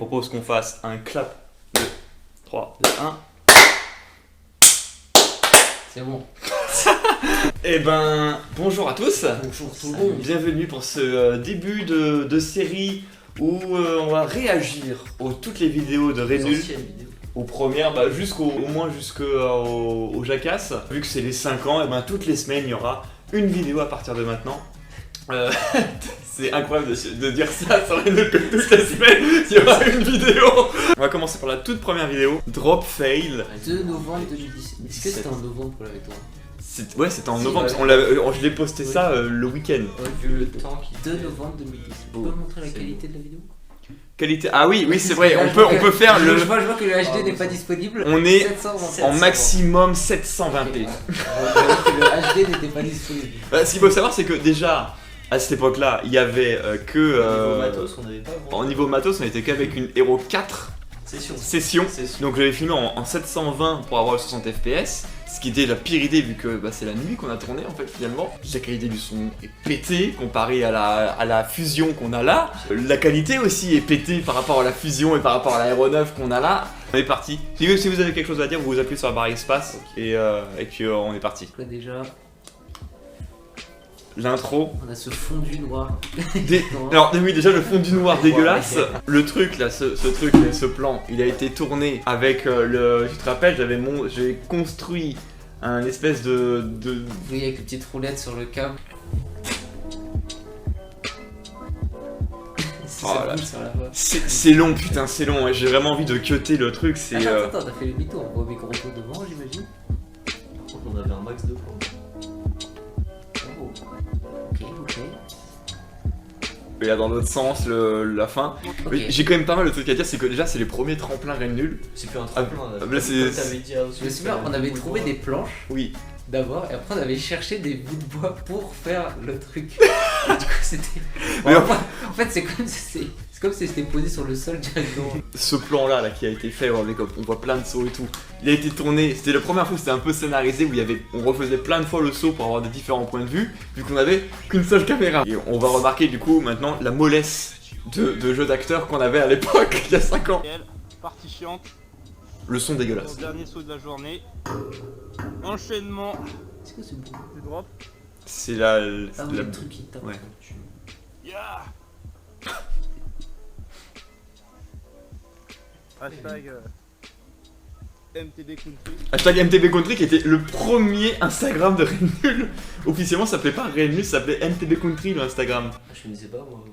propose qu'on fasse un clap de 3, 2, 1. C'est bon. Eh ben, bonjour à tous. Bonjour tout le monde. Bienvenue pour ce début de série où on va réagir aux toutes les vidéos de Rénul. Aux premières, au moins jusqu'au Jackass. Vu que c'est les 5 ans, et ben toutes les semaines il y aura une vidéo à partir de maintenant. C'est incroyable de dire ça sans Rénul que toutes les semaines il y aura une vidéo. On va commencer par la toute première vidéo, Drop Fail. 2 novembre 2017. Est-ce que c'était en novembre pour avec toi? Ouais, c'était en Si, novembre, ouais. je l'ai posté Oui. ça le week-end. Ouais, vu le temps qui... 2 novembre 2017. Tu peux montrer la qualité de la vidéo? Qualité. Ah oui, c'est vrai, Là, on peut faire le. Je vois que le HD n'est pas disponible. On est 720. en maximum 720p. On voit que le HD n'était pas disponible. Ce qu'il faut savoir, c'est que déjà, à cette époque-là, il y avait que. Niveau matos, on n'avait pas vraiment. En niveau matos, on était qu'avec une Hero 4 session. Donc j'avais filmé en 720 pour avoir le 60 fps. Ce qui était la pire idée vu que c'est la nuit qu'on a tourné en fait finalement. La qualité du son est pétée comparée à la fusion qu'on a là. La qualité aussi est pétée par rapport à la fusion et par rapport à l'aéronef qu'on a là. On est parti. Si vous avez quelque chose à dire, vous appuyez sur la barre espace et puis on est parti. Là déjà, L'intro. on a ce fondu noir. Alors oui, déjà le fond du noir dégueulasse. Le truc là, ce truc, ce plan, il a été tourné avec tu te rappelles, j'ai construit un espèce de... Oui, avec une petite roulette sur le câble. Oh là. Sur la voix. C'est long, putain, c'est long. J'ai vraiment envie de cutter le truc. C'est. Attends, t'as fait le mytho, on voit mes gros pots devant, j'imagine. Par contre, on avait un max de points. Oh. Ok. Et là, dans l'autre sens, la fin. Ok. Mais j'ai quand même pas mal de trucs à dire. C'est que déjà, c'est les premiers tremplins Rénul. C'est plus un tremplin. là, c'est- Je me souviens, on avait trouvé des planches Oui. d'abord et après on avait cherché des bouts de bois pour faire le truc. Et du coup c'était... Mais en fait c'est comme si c'était posé sur le sol directement. Ce plan-là, là, qui a été fait, avec, on voit plein de sauts et tout. Il a été tourné. C'était la première fois où c'était un peu scénarisé où on refaisait plein de fois le saut pour avoir des différents points de vue, vu qu'on avait qu'une seule caméra. Et on va remarquer du coup maintenant la mollesse de jeu d'acteur qu'on avait à l'époque, il y a 5 ans. Partie chiante, Le son mon dégueulasse. dernier saut de la journée. Enchaînement C'est quoi ce bruit? du drop. C'est la. Ah oui, le truc qui tape. Ouais. Yeah. Hashtag MTD Country. Hashtag MTB Country qui était le premier Instagram de Rénul. Officiellement ça s'appelait pas Rénul, ça s'appait MTB Country le Instagram. Je connaissais pas moi.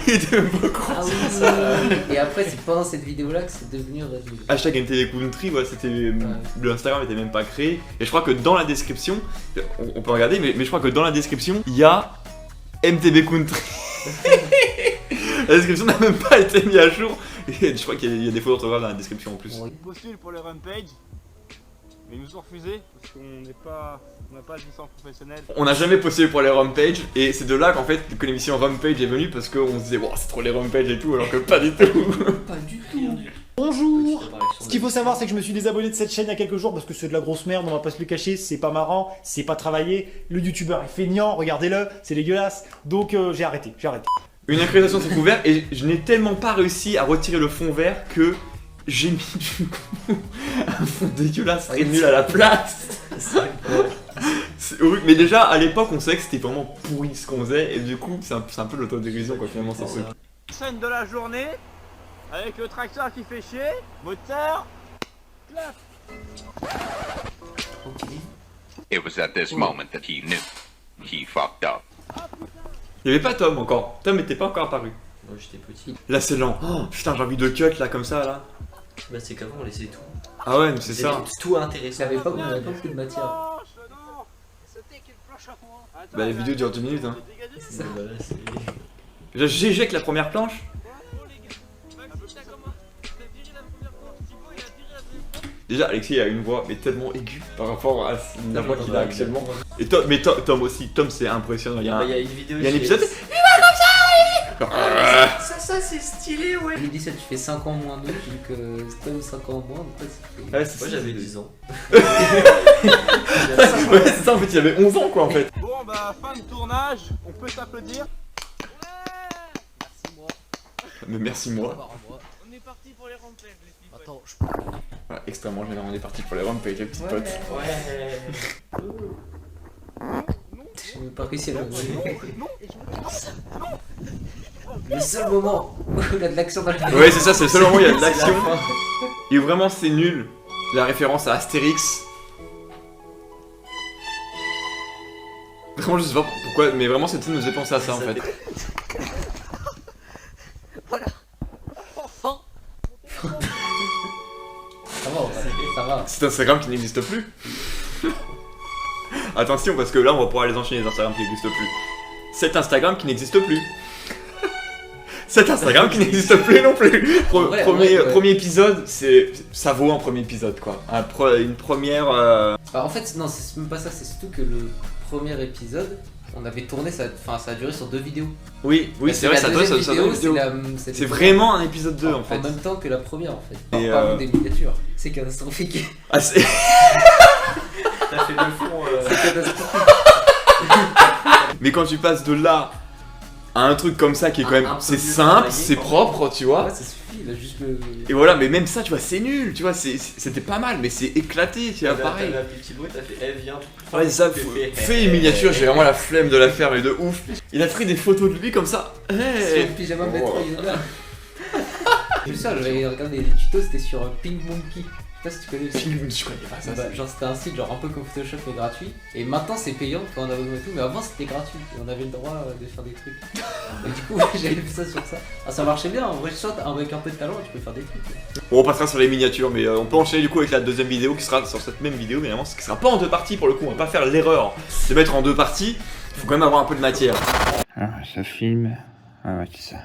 Il était même pas con. Ah oui. Et après c'est pendant cette vidéo là que c'est devenu Redmi. Hashtag MTB Country, ouais, c'était. Le Instagram était même pas créé. Et je crois que dans la description, on peut regarder, mais je crois que dans la description, il y a MTB Country. La description n'a même pas été mise à jour. Et je crois qu'il y a des fautes d'orthographe dans la description en plus. Ouais. On postule pour le Rampage, mais ils nous ont refusé parce qu'on n'a pas de licence professionnelle. On n'a jamais postulé pour les Rampage et c'est de là qu'en fait que l'émission Rampage est venue parce qu'on se disait wow, c'est trop les Rampage et tout alors que pas du tout. Pas du tout. Bonjour. Ce qu'il faut savoir, c'est que je me suis désabonné de cette chaîne il y a quelques jours parce que c'est de la grosse merde, on va pas se le cacher, c'est pas marrant, c'est pas travaillé, le youtubeur est feignant, regardez-le, c'est dégueulasse, donc j'ai arrêté. Une accréditation sur fond vert et je n'ai tellement pas réussi à retirer le fond vert que j'ai mis du coup un fond dégueulasse nul à la place. C'est horrible. Mais déjà à l'époque on savait que c'était vraiment pourri ce qu'on faisait et du coup c'est un peu l'autodérision quoi finalement c'est truc. Scène de la journée, avec le tracteur qui fait chier, moteur, clap. Ok. It was at this moment that he knew he fucked up. Il y avait pas Tom encore. Tom était pas encore apparu. Moi j'étais petit. Là c'est lent. Oh, putain j'ai envie de cut là comme ça là. Bah c'est qu'avant on laissait tout. Ah ouais c'est ça. Tout intéressant. Ça avait pas beaucoup de matière. Non, c'était qu'une planche à moi. Attends, Bah les vidéos durent 2 minutes hein. dégagez C'est ça. Bah, là, c'est- Déjà j'éjecte la première planche. Déjà Alexis a une voix mais tellement aiguë par rapport à la voix qu'il a actuellement. Et Tom aussi, Tom c'est impressionnant. Il y a Bah, un, il y a une vidéo. il y a un qui épisode. est- Ça c'est stylé ouais. 2017 tu fais 5 ans moins 2 vu que c'était 5 ans moins. Donc, Ouais, c'est Moi j'avais 10 ans. Ouais c'est ça en fait il avait 11 ans quoi en fait. Bon bah fin de tournage, on peut s'applaudir. Ouais. Merci moi. Mais merci moi. On est parti pour les rampages, les people. Attends, je Ouais, extrêmement gênant, on est parti pour les rampages, les petits potes. Ouais. J'ai même pas réussi à le Le seul moment où il y a de l'action dans la vidéo. Ouais, c'est ça, c'est le seul moment où il y a de l'action. C'est la fin. Et vraiment, c'est nul. La référence à Astérix. Vraiment, je sais pas pourquoi, mais vraiment, cette scène nous faisait penser à ça en fait. Ça va, ça va. C'est Instagram qui n'existe plus. Attention, parce que là, on va pouvoir les enchaîner, les Instagram qui n'existent plus. Cet Instagram qui n'existe plus. Cet Instagram qui n'existe plus non plus. Ouais, Premier épisode, ça vaut un premier épisode quoi. Une première. Bah, en fait, non, c'est même pas ça, c'est surtout que le premier épisode, on avait tourné, ça a duré sur 2 vidéos. Oui, c'est vrai, ça doit ça une vidéo. C'est vraiment un épisode 2 en fait. En même temps que la première en fait. Et Parlons des miniatures. C'est catastrophique. Ah, c'est. T'as fait le fond. C'est catastrophique. Mais quand tu passes de là à un truc comme ça qui est quand même. Un peu C'est mieux simple, travaillé, c'est quoi. propre, tu vois. Ouais, ça suffit, là, juste le. Et voilà, mais même ça, tu vois, c'est nul, tu vois, c'était pas mal, mais c'est éclaté, tu vois, pareil. T'as appelé Thibaut, t'as fait, eh viens. Ouais, ça, fais une miniature, j'ai vraiment la flemme de la faire, mais de ouf. Il a pris des photos de lui comme ça. Sur Hey. le pyjama Wow. métro, il est là. J'ai vu ça, j'avais regardé des tutos, c'était sur Pink Monkey. Je sais pas si tu connais ça. Film, je connais pas ça. Bah, genre c'était un site genre un peu comme Photoshop mais gratuit. Et maintenant c'est payant quand on a besoin et tout, mais avant c'était gratuit et on avait le droit de faire des trucs. Et du coup j'avais vu ça sur ça. Ah, ça marchait bien, en vrai soit avec un peu de talent tu peux faire des trucs. Bon, on passera sur les miniatures, mais on peut enchaîner du coup avec la deuxième vidéo qui sera sur cette même vidéo, mais évidemment, qui sera pas en 2 parties pour le coup, on va pas faire l'erreur de mettre en 2 parties. Faut quand même avoir un peu de matière. Ah, ça filme. Ah ouais, c'est ça.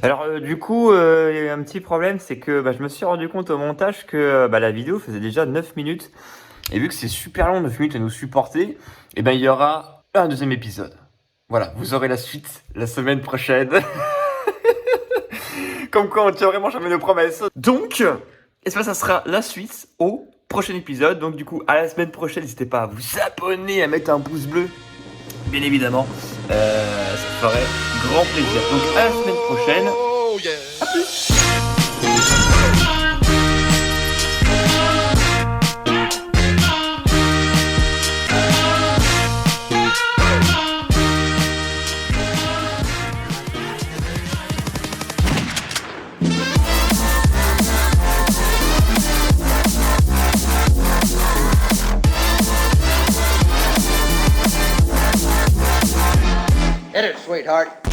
Alors du coup, il y a un petit problème, c'est que je me suis rendu compte au montage que la vidéo faisait déjà 9 minutes. Et vu que c'est super long, 9 minutes à nous supporter, et il y aura un deuxième épisode. Voilà, vous aurez la suite la semaine prochaine. Comme quoi on tient vraiment jamais nos promesses. Donc, ça sera la suite au prochain épisode. Donc du coup, à la semaine prochaine, n'hésitez pas à vous abonner, à mettre un pouce bleu. Bien évidemment, ça me ferait grand plaisir. Donc à la semaine prochaine. À plus. Hit it, sweetheart.